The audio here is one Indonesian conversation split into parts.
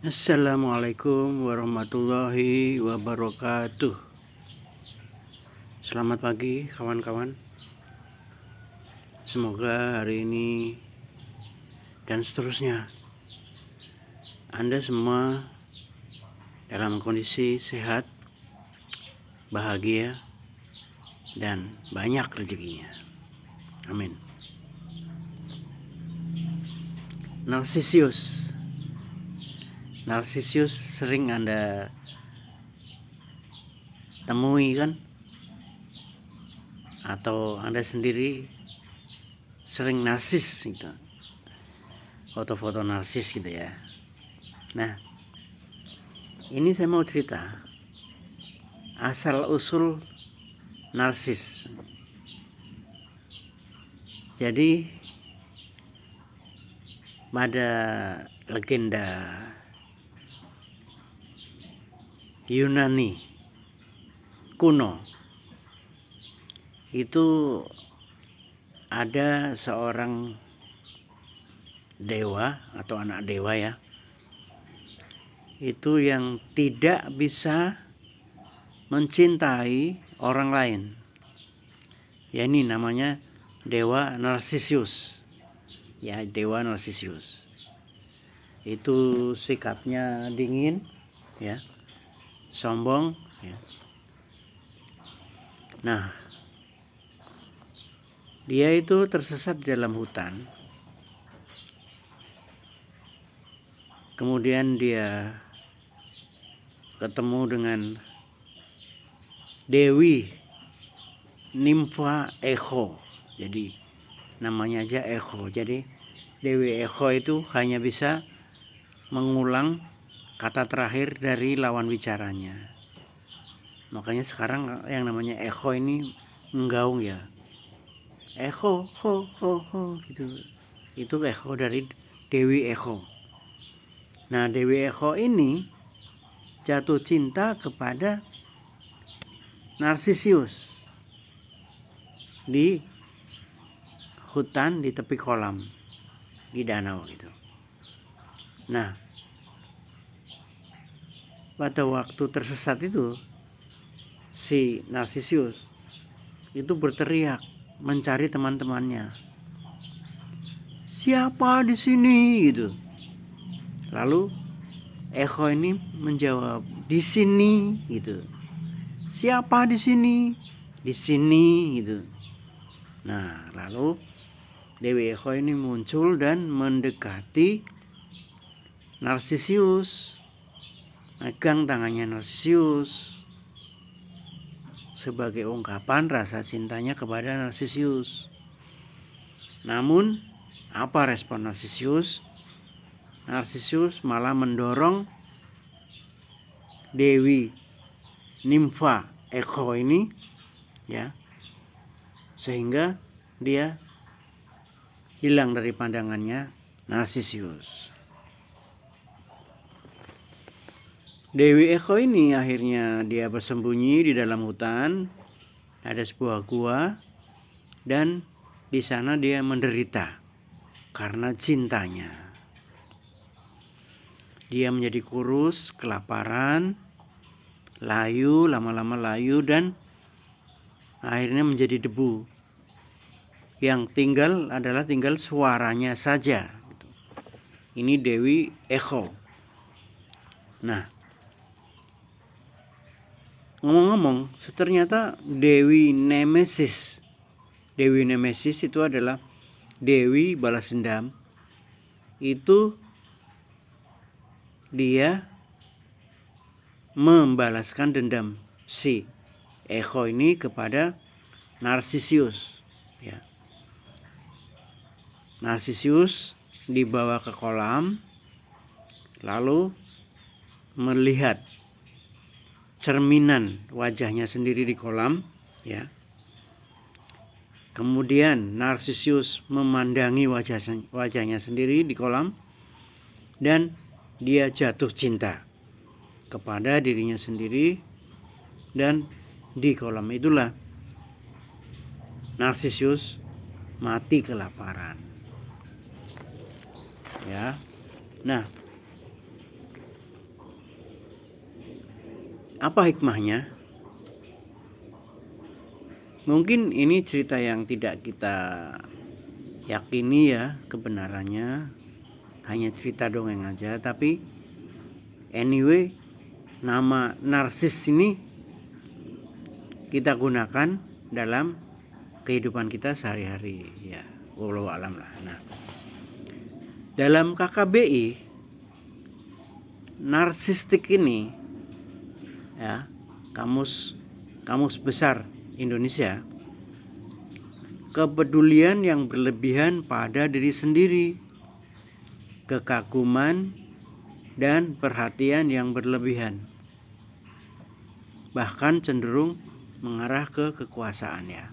Assalamualaikum warahmatullahi wabarakatuh. Selamat pagi kawan-kawan. Semoga hari ini dan seterusnya Anda semua dalam kondisi sehat, bahagia, dan banyak rezekinya. Amin. Narsisius sering Anda temui kan? Atau Anda sendiri sering narsis gitu. Foto-foto narsis gitu ya. Nah, ini saya mau cerita asal usul narsis. Jadi pada legenda Yunani kuno itu ada seorang dewa atau anak dewa ya, itu yang tidak bisa mencintai orang lain. Ya, ini namanya dewa Narsisius. Ya, dewa Narsisius. Itu sikapnya dingin, ya, sombong, ya. Nah, dia itu tersesat di dalam hutan. Kemudian dia ketemu dengan Dewi Nimfa Echo. Jadi namanya aja Echo. Jadi Dewi Echo itu hanya bisa mengulang kata terakhir dari lawan bicaranya. Makanya sekarang yang namanya Echo ini menggaung ya. Echo, ho gitu. Itu Echo dari Dewi Echo. Nah, Dewi Echo ini jatuh cinta kepada Narsisius di hutan di tepi kolam di danau gitu. Nah, pada waktu tersesat itu si Narsisius itu berteriak mencari teman-temannya. Siapa di sini gitu. Lalu Echo ini menjawab, di sini gitu. Siapa di sini? Di sini gitu. Nah, lalu Dewi Echo ini muncul dan mendekati Narsisius, megang tangannya Narsisius sebagai ungkapan rasa cintanya kepada Narsisius. Namun, apa respon Narsisius? Narsisius malah mendorong Dewi Nimfa Echo ini, ya, sehingga dia hilang dari pandangannya Narsisius. Dewi Echo ini akhirnya dia bersembunyi di dalam hutan, ada sebuah gua, dan di sana dia menderita karena cintanya. Dia menjadi kurus, kelaparan, layu, lama-lama layu, dan akhirnya menjadi debu. Yang tinggal suaranya saja. Ini Dewi Echo. Nah, ngomong-ngomong, ternyata Dewi Nemesis itu adalah Dewi balas dendam. Itu dia membalaskan dendam si Echo ini kepada Narsisius, ya. Narsisius dibawa ke kolam, lalu melihat cerminan wajahnya sendiri di kolam, ya. Kemudian Narsisius memandangi wajahnya sendiri di kolam, dan dia jatuh cinta kepada dirinya sendiri, dan di kolam itulah Narsisius mati kelaparan. Ya. Nah, Apa hikmahnya? Mungkin ini cerita yang tidak kita yakini ya kebenarannya, hanya cerita dongeng aja, tapi anyway, nama narsis ini kita gunakan dalam kehidupan kita sehari-hari ya, wallahu alam lah. Nah, dalam KKBI narsistik ini ya, kamus besar Indonesia, kepedulian yang berlebihan pada diri sendiri, kekaguman dan perhatian yang berlebihan, bahkan cenderung mengarah ke kekuasaan ya.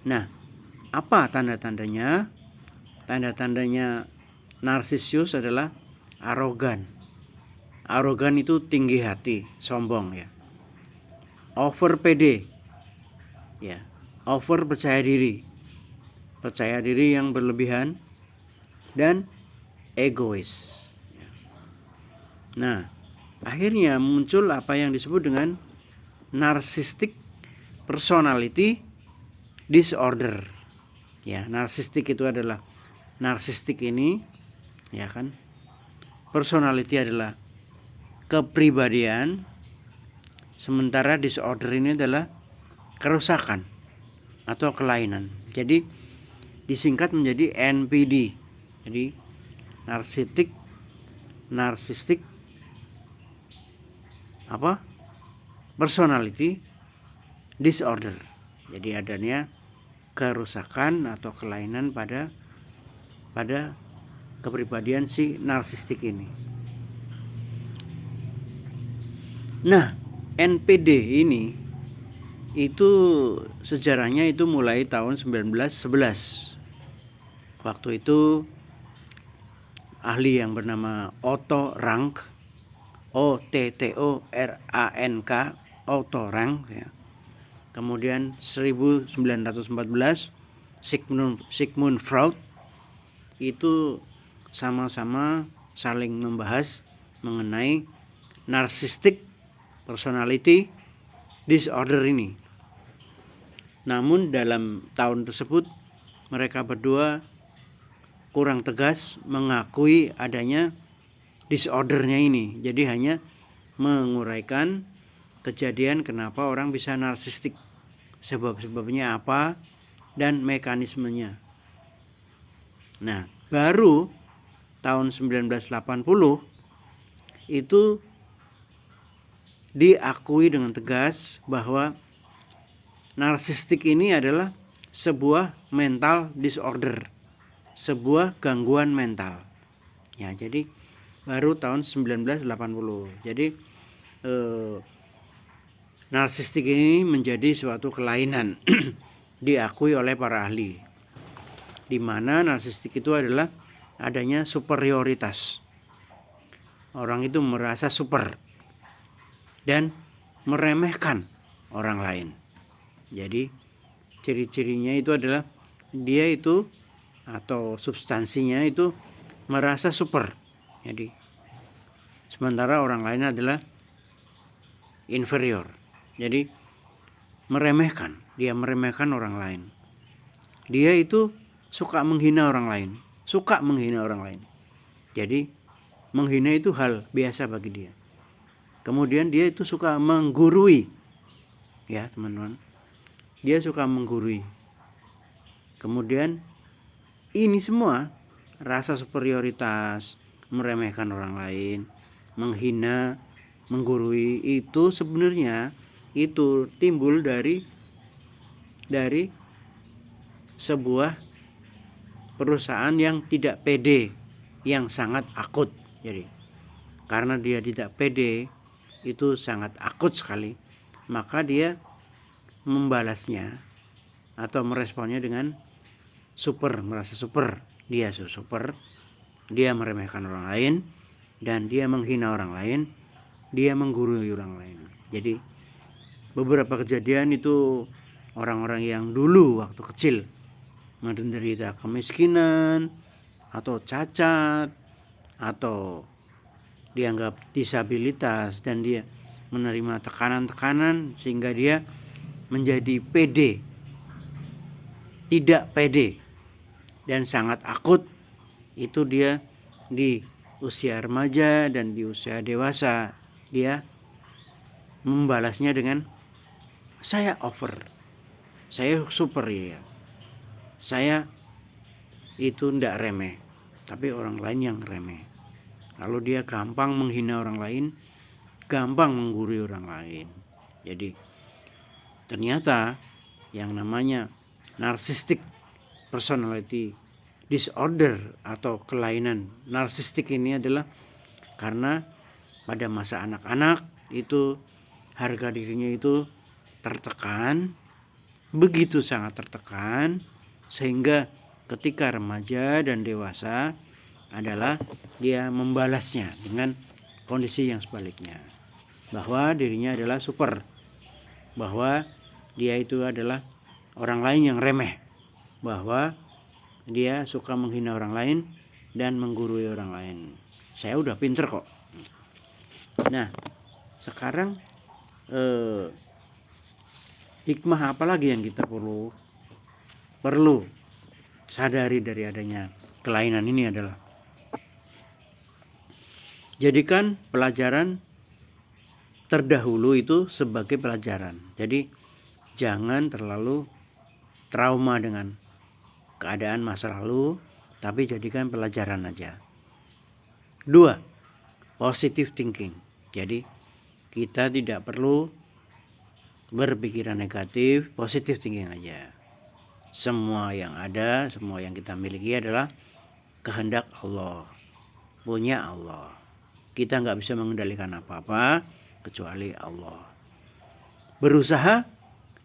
Nah, apa tanda-tandanya? Tanda-tandanya narsisius adalah arogan. Arogan itu tinggi hati, sombong ya. Over pede, ya. Over percaya diri yang berlebihan, dan egois. Nah, akhirnya muncul apa yang disebut dengan narcissistic personality disorder. Ya, narsistik itu adalah narsistik ini, ya kan? Personality adalah kepribadian, sementara disorder ini adalah kerusakan atau kelainan. Jadi disingkat menjadi NPD. Jadi narsistik personality disorder. Jadi adanya kerusakan atau kelainan pada kepribadian si narsistik ini. Nah, NPD ini itu sejarahnya itu mulai tahun 1911. Waktu itu ahli yang bernama Otto Rank, OTTORANK, Otto Rank ya. Kemudian 1914 Sigmund Freud itu sama-sama saling membahas mengenai narcissistic personality disorder ini. Namun dalam tahun tersebut mereka berdua kurang tegas mengakui adanya disordernya ini. Jadi hanya menguraikan kejadian kenapa orang bisa narsistik, sebab-sebabnya apa dan mekanismenya. Nah, baru tahun 1980 itu diakui dengan tegas bahwa narsistik ini adalah sebuah mental disorder, sebuah gangguan mental. Ya, jadi baru tahun 1980. Jadi narsistik ini menjadi suatu kelainan diakui oleh para ahli, di mana narsistik itu adalah adanya superioritas. Orang itu merasa super dan meremehkan orang lain. Jadi ciri-cirinya itu adalah dia itu atau substansinya itu merasa super. Jadi sementara orang lain adalah inferior. Jadi dia meremehkan orang lain. Dia itu suka menghina orang lain. Jadi menghina itu hal biasa bagi dia. Kemudian dia itu suka menggurui. Ya, teman-teman. Dia suka menggurui. Kemudian ini semua rasa superioritas, meremehkan orang lain, menghina, menggurui, itu sebenarnya itu timbul dari sebuah perusahaan yang tidak pede, yang sangat akut. Jadi karena dia tidak pede, itu sangat akut sekali, maka dia membalasnya atau meresponnya dengan super, merasa super. Dia super, dia meremehkan orang lain, dan dia menghina orang lain, dia menggurui orang lain. Jadi beberapa kejadian itu orang-orang yang dulu waktu kecil menderita kemiskinan atau cacat atau dianggap disabilitas dan dia menerima tekanan-tekanan sehingga dia menjadi pede, tidak pede, dan sangat akut. Itu dia di usia remaja dan di usia dewasa. Dia membalasnya dengan saya over, saya super ya, saya itu ndak remeh, tapi orang lain yang remeh. Lalu dia gampang menghina orang lain, gampang menggurui orang lain. Jadi ternyata yang namanya narcissistic personality disorder atau kelainan narsistik ini adalah karena pada masa anak-anak itu harga dirinya itu tertekan, begitu sangat tertekan, sehingga ketika remaja dan dewasa adalah dia membalasnya dengan kondisi yang sebaliknya, bahwa dirinya adalah super, bahwa dia itu adalah orang lain yang remeh, bahwa dia suka menghina orang lain dan menggurui orang lain. Saya udah pinter kok. Nah, sekarang hikmah apa lagi yang kita perlu sadari dari adanya kelainan ini adalah jadikan pelajaran terdahulu itu sebagai pelajaran. Jadi jangan terlalu trauma dengan keadaan masa lalu, tapi jadikan pelajaran aja. 2. Positive thinking. Jadi kita tidak perlu berpikiran negatif, positive thinking aja. Semua yang ada, semua yang kita miliki adalah kehendak Allah, punya Allah. Kita nggak bisa mengendalikan apa-apa kecuali Allah. Berusaha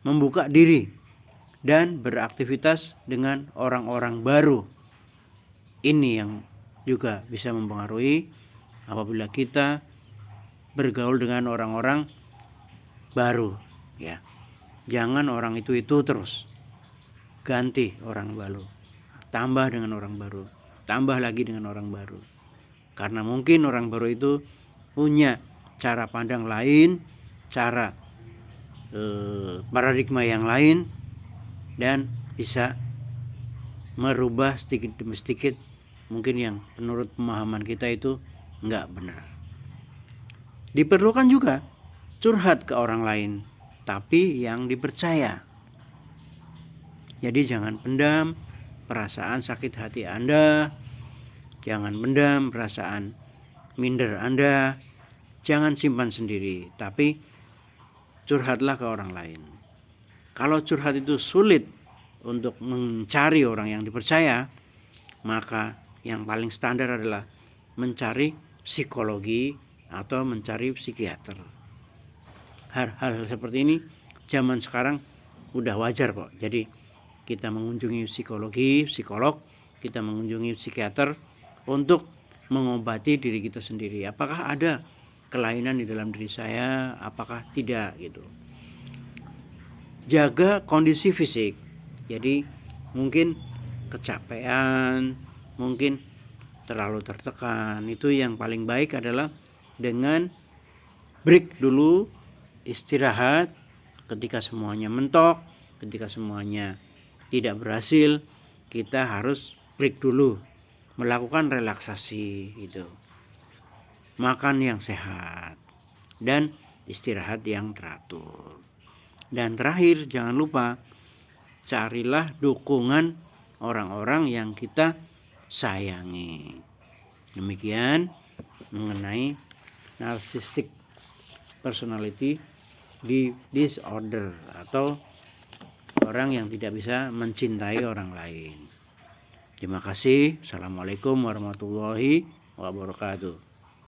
membuka diri dan beraktivitas dengan orang-orang baru. Ini yang juga bisa mempengaruhi apabila kita bergaul dengan orang-orang baru, ya. Jangan orang itu terus. Ganti orang baru. Tambah dengan orang baru. Tambah lagi dengan orang baru. Karena mungkin orang baru itu punya cara pandang lain, cara paradigma yang lain, dan bisa merubah sedikit demi sedikit mungkin yang menurut pemahaman kita itu enggak benar. Diperlukan juga curhat ke orang lain, tapi yang dipercaya. Jadi jangan pendam perasaan sakit hati Anda, jangan pendam perasaan minder Anda, jangan simpan sendiri, tapi curhatlah ke orang lain. Kalau curhat itu sulit untuk mencari orang yang dipercaya, maka yang paling standar adalah mencari psikologi atau mencari psikiater. Hal-hal seperti ini zaman sekarang udah wajar kok. Jadi kita mengunjungi psikolog, kita mengunjungi psikiater untuk mengobati diri kita sendiri. Apakah ada kelainan di dalam diri saya, apakah tidak gitu. Jaga kondisi fisik. Jadi mungkin kecapean, mungkin terlalu tertekan. Itu yang paling baik adalah dengan break dulu, istirahat. Ketika semuanya mentok, ketika semuanya tidak berhasil, kita harus break dulu, melakukan relaksasi gitu. Makan yang sehat dan istirahat yang teratur. Dan terakhir, jangan lupa carilah dukungan orang-orang yang kita sayangi. Demikian mengenai narcissistic personality disorder atau orang yang tidak bisa mencintai orang lain. Terima kasih. Assalamualaikum warahmatullahi wabarakatuh.